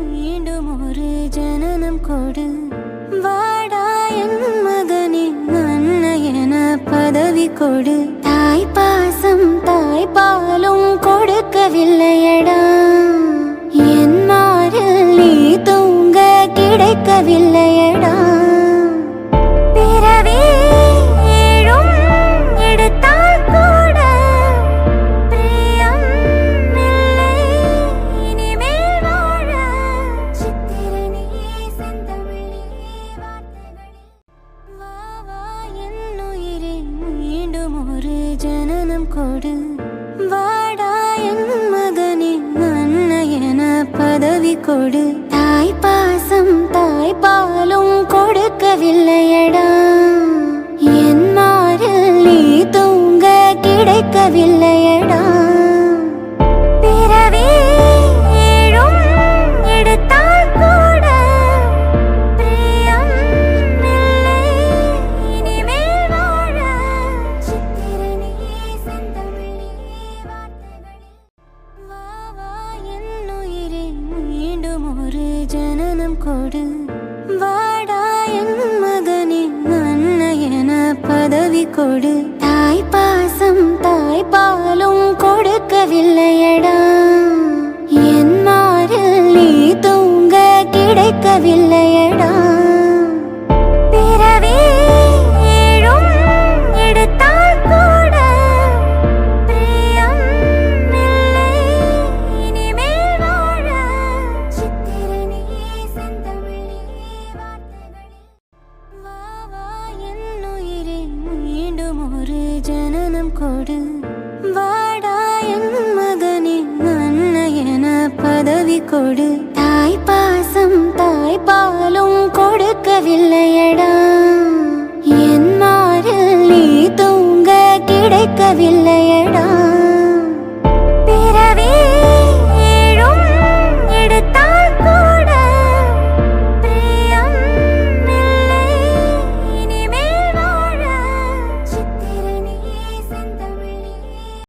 மீண்டும் ஒரு ஜனனம் கொடு வாடா என் மகனே அன்னையன பதவி கொடு தாய் பாசம் தாய் பாலும் கொடுக்கவில்லையடா என் மாறில் நீ தூங்க கிடைக்கவில்லையடா ஜனனம் கொடு வாடா என் மகனே அன்னையன பதவி கொடு தாய் பாசம் தாய் பாலும் கொடுக்கவில்லையடா என் மாறில் நீ தூங்க கிடைக்கவில்லையடா ஜனனம் கொடு வாடா என் மகனே அன்னையன பதவி கொடு தாய் பாசம் தாய் பாலும் கொடுக்கவில்லையடா என் மாறில் நீ தூங்க கிடைக்கவில்லையடா ஜனனம் கொடு வாடா என் மகனே அன்னையன பதவி கொடு தாய் பாசம் தாய் பாலும் கொடுக்கவில்லையடா என் மாறில் நீ தூங்க கிடைக்கவில்லையடா